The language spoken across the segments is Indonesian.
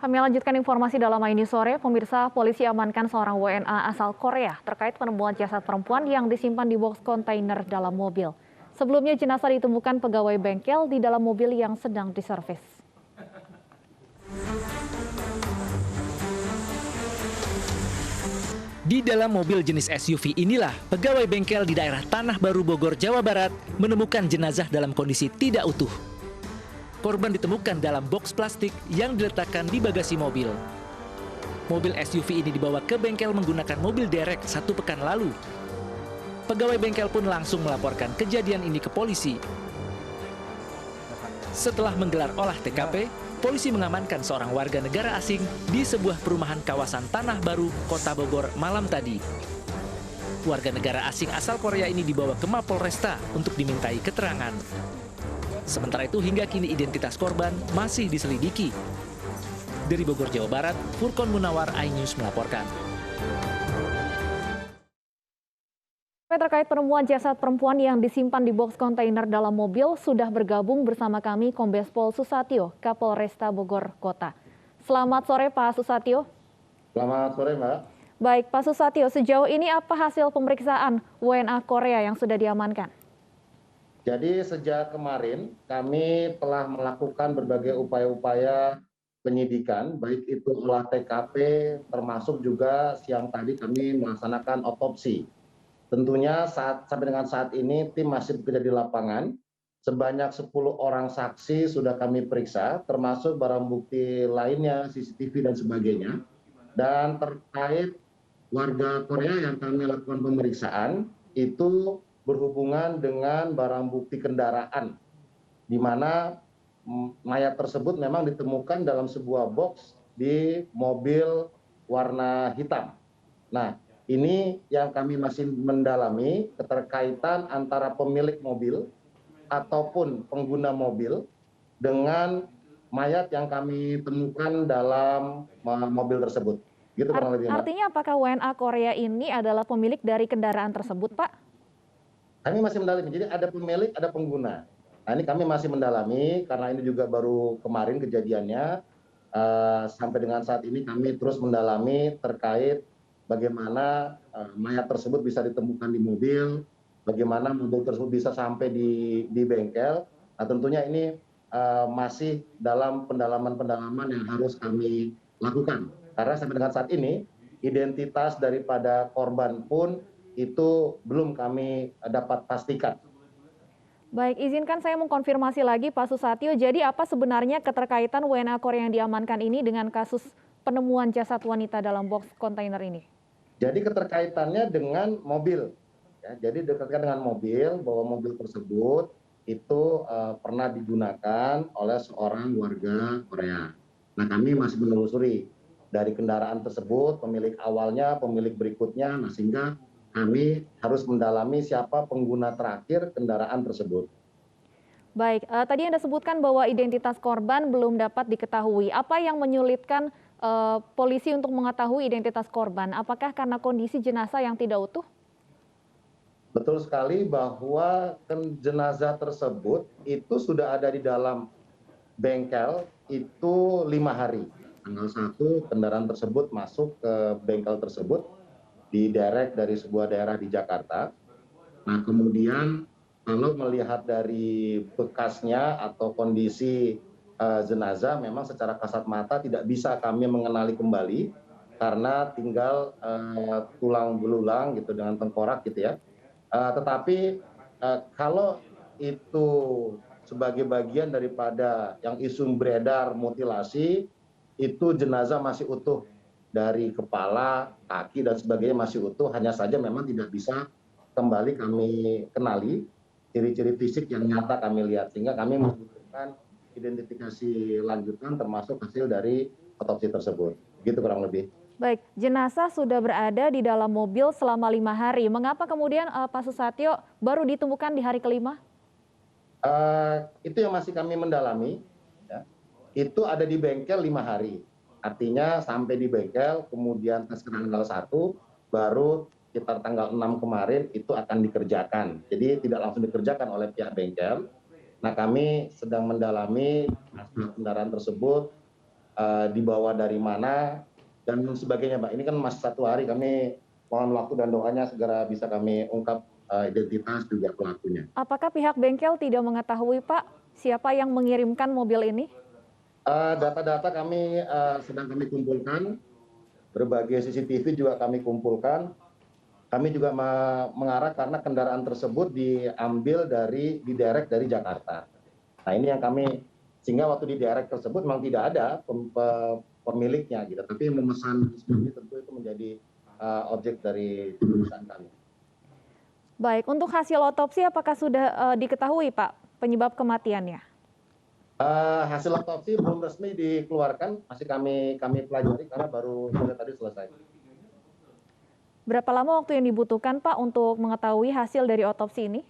Kami lanjutkan informasi dalam ini sore. Pemirsa, polisi amankan seorang WNA asal Korea terkait penemuan jasad perempuan yang disimpan di box kontainer dalam mobil. Sebelumnya jenazah ditemukan pegawai bengkel di dalam mobil yang sedang diservis. Di dalam mobil jenis SUV inilah pegawai bengkel di daerah Tanah Baru, Bogor, Jawa Barat menemukan jenazah dalam kondisi tidak utuh. Korban ditemukan dalam boks plastik yang diletakkan di bagasi mobil. Mobil SUV ini dibawa ke bengkel menggunakan mobil derek 1 pekan lalu. Pegawai bengkel pun langsung melaporkan kejadian ini ke polisi. Setelah menggelar olah TKP, polisi mengamankan seorang warga negara asing di sebuah perumahan kawasan Tanah Baru, Kota Bogor malam tadi. Warga negara asing asal Korea ini dibawa ke Mapolresta untuk dimintai keterangan. Sementara itu hingga kini identitas korban masih diselidiki. Dari Bogor, Jawa Barat, Furkon Munawar, iNews melaporkan. Terkait penemuan jasad perempuan yang disimpan di box kontainer dalam mobil, sudah bergabung bersama kami Kombes Pol Susatyo, Kapolresta Bogor Kota. Selamat sore Pak Susatyo. Selamat sore Mbak. Baik Pak Susatyo, sejauh ini apa hasil pemeriksaan WNA Korea yang sudah diamankan? Jadi sejak kemarin kami telah melakukan berbagai upaya-upaya penyidikan, baik itu olah TKP, termasuk juga siang tadi kami melaksanakan otopsi. Tentunya sampai dengan saat ini tim masih bekerja di lapangan. Sebanyak 10 orang saksi sudah kami periksa, termasuk barang bukti lainnya, CCTV dan sebagainya. Dan terkait warga Korea yang kami lakukan pemeriksaan, itu berhubungan dengan barang bukti kendaraan, di mana mayat tersebut memang ditemukan dalam sebuah box di mobil warna hitam. Nah, ini yang kami masih mendalami keterkaitan antara pemilik mobil ataupun pengguna mobil dengan mayat yang kami temukan dalam mobil tersebut. Gitu kurang lebih, Mbak. Artinya apakah WNA Korea ini adalah pemilik dari kendaraan tersebut, Pak? Kami masih mendalami, jadi ada pemilik, ada pengguna. Nah ini kami masih mendalami, karena ini juga baru kemarin kejadiannya. Sampai dengan saat ini kami terus mendalami terkait bagaimana mayat tersebut bisa ditemukan di mobil, bagaimana mobil tersebut bisa sampai di bengkel. Nah tentunya ini masih dalam pendalaman-pendalaman yang harus kami lakukan. Karena sampai dengan saat ini, identitas daripada korban pun itu belum kami dapat pastikan. Baik, izinkan saya mengkonfirmasi lagi Pak Susatyo. Jadi apa sebenarnya keterkaitan WNA Korea yang diamankan ini dengan kasus penemuan jasad wanita dalam box kontainer ini? Jadi keterkaitannya dengan mobil. Ya, jadi dekatkan dengan mobil, bahwa mobil tersebut itu pernah digunakan oleh seorang warga Korea. Nah kami masih menelusuri dari kendaraan tersebut, pemilik awalnya, pemilik berikutnya, nah sehingga kami harus mendalami siapa pengguna terakhir kendaraan tersebut. Baik, tadi Anda sebutkan bahwa identitas korban belum dapat diketahui. Apa yang menyulitkan polisi untuk mengetahui identitas korban? Apakah karena kondisi jenazah yang tidak utuh? Betul sekali bahwa jenazah tersebut itu sudah ada di dalam bengkel itu 5 hari. Tanggal 1 kendaraan tersebut masuk ke bengkel tersebut, diderek dari sebuah daerah di Jakarta. Nah kemudian kalau melihat dari bekasnya atau kondisi jenazah, memang secara kasat mata tidak bisa kami mengenali kembali karena tinggal tulang belulang gitu dengan tengkorak gitu ya. Tetapi kalau itu sebagai bagian daripada yang isu beredar mutilasi, itu jenazah masih utuh. Dari kepala, kaki, dan sebagainya masih utuh, hanya saja memang tidak bisa kembali kami kenali ciri-ciri fisik yang nyata kami lihat, sehingga kami membutuhkan identifikasi lanjutan termasuk hasil dari otopsi tersebut. Gitu kurang lebih. Baik, jenazah sudah berada di dalam mobil selama 5 hari. Mengapa kemudian Pak Susatyo baru ditemukan di hari kelima? Itu yang masih kami mendalami. Ya. Itu ada di bengkel 5 hari. Artinya sampai di bengkel, kemudian tes tanggal 1, baru sekitar tanggal 6 kemarin itu akan dikerjakan. Jadi tidak langsung dikerjakan oleh pihak bengkel. Nah kami sedang mendalami hasil kendaraan tersebut, dibawa dari mana, dan sebagainya, Mbak. Ini kan masih 1 hari, kami mohon waktu dan doanya segera bisa kami ungkap identitas juga pelakunya. Apakah pihak bengkel tidak mengetahui, Pak, siapa yang mengirimkan mobil ini? Data-data kami sedang kami kumpulkan, berbagai CCTV juga kami kumpulkan. Kami juga mengarah karena kendaraan tersebut diderek dari Jakarta. Nah, ini yang kami, sehingga waktu diderek tersebut memang tidak ada pemiliknya gitu, tapi memesan seperti tentu itu menjadi objek dari perusahaan kami. Baik, untuk hasil otopsi apakah sudah diketahui, Pak, penyebab kematiannya? Hasil otopsi belum resmi dikeluarkan, masih kami pelajari karena baru tadi selesai. Berapa lama waktu yang dibutuhkan, Pak, untuk mengetahui hasil dari otopsi ini?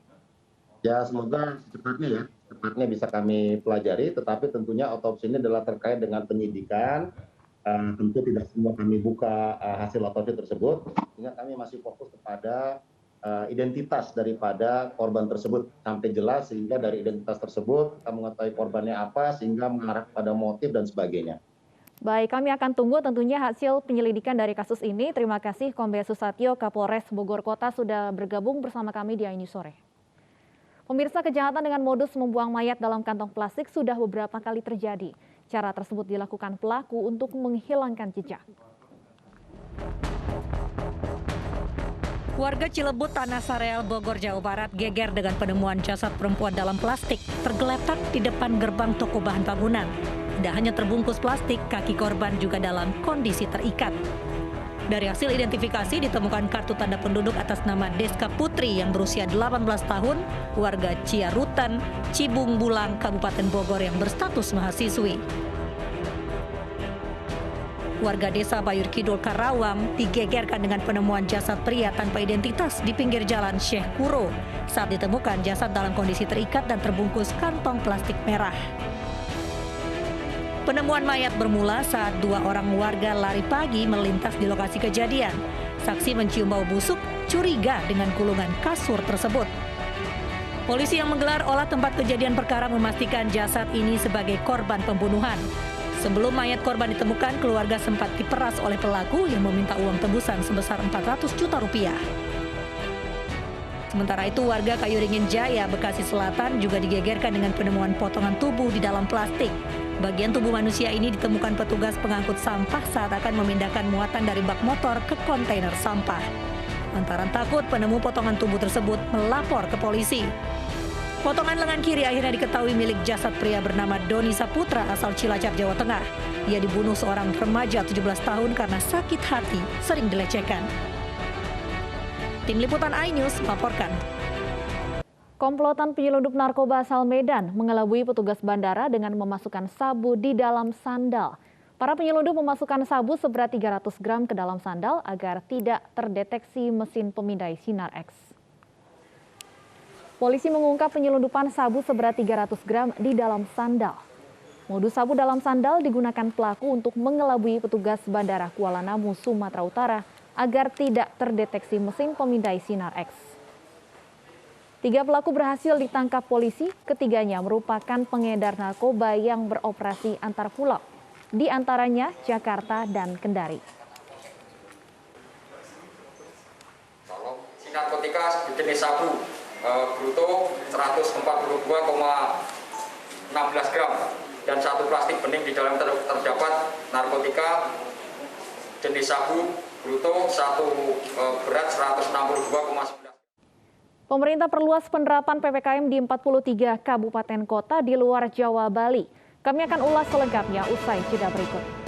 Ya, semoga secepatnya bisa kami pelajari, tetapi tentunya otopsi ini adalah terkait dengan penyidikan. Tentu tidak semua kami buka hasil otopsi tersebut, sehingga kami masih fokus kepada identitas daripada korban tersebut sampai jelas, sehingga dari identitas tersebut kita mengetahui korbannya apa, sehingga mengarah kepada motif dan sebagainya. Baik, kami akan tunggu tentunya hasil penyelidikan dari kasus ini. Terima kasih Kombes Susatyo, Kapolres Bogor Kota sudah bergabung bersama kami di iNews Sore. Pemirsa, kejahatan dengan modus membuang mayat dalam kantong plastik sudah beberapa kali terjadi. Cara tersebut dilakukan pelaku untuk menghilangkan jejak. Warga Cilebut, Tanah Sareal, Bogor, Jawa Barat geger dengan penemuan jasad perempuan dalam plastik tergeletak di depan gerbang toko bahan bangunan. Tidak hanya terbungkus plastik, kaki korban juga dalam kondisi terikat. Dari hasil identifikasi ditemukan kartu tanda penduduk atas nama Deska Putri yang berusia 18 tahun, warga Ciarutan, Cibung Bulang, Kabupaten Bogor yang berstatus mahasiswi. Warga desa Bayur Kidul, Karawang digegerkan dengan penemuan jasad pria tanpa identitas di pinggir jalan Syekh Kuro. Saat ditemukan, jasad dalam kondisi terikat dan terbungkus kantong plastik merah. Penemuan mayat bermula saat 2 orang warga lari pagi melintas di lokasi kejadian. Saksi mencium bau busuk, curiga dengan gulungan kasur tersebut. Polisi yang menggelar olah tempat kejadian perkara memastikan jasad ini sebagai korban pembunuhan. Sebelum mayat korban ditemukan, keluarga sempat diperas oleh pelaku yang meminta uang tebusan sebesar 400 juta rupiah. Sementara itu, warga Kayuringin Jaya, Bekasi Selatan juga digegerkan dengan penemuan potongan tubuh di dalam plastik. Bagian tubuh manusia ini ditemukan petugas pengangkut sampah saat akan memindahkan muatan dari bak motor ke kontainer sampah. Lantaran takut, penemu potongan tubuh tersebut melapor ke polisi. Potongan lengan kiri akhirnya diketahui milik jasad pria bernama Doni Saputra asal Cilacap, Jawa Tengah. Ia dibunuh seorang remaja 17 tahun karena sakit hati sering dilecehkan. Tim Liputan iNews melaporkan. Komplotan penyelundup narkoba asal Medan mengelabui petugas bandara dengan memasukkan sabu di dalam sandal. Para penyelundup memasukkan sabu seberat 300 gram ke dalam sandal agar tidak terdeteksi mesin pemindai sinar X. Polisi mengungkap penyelundupan sabu seberat 300 gram di dalam sandal. Modus sabu dalam sandal digunakan pelaku untuk mengelabui petugas Bandara Kuala Namu, Sumatera Utara agar tidak terdeteksi mesin pemindai sinar X. 3 pelaku berhasil ditangkap polisi, ketiganya merupakan pengedar narkoba yang beroperasi antar pulau, di antaranya Jakarta dan Kendari. Narkotika jenis sabu bruto 142,16 gram dan 1 plastik bening di dalam terdapat narkotika jenis sabu bruto 1 berat 162,11. Pemerintah perluas penerapan PPKM di 43 kabupaten kota di luar Jawa, Bali. Kami akan ulas selengkapnya usai jeda berikut.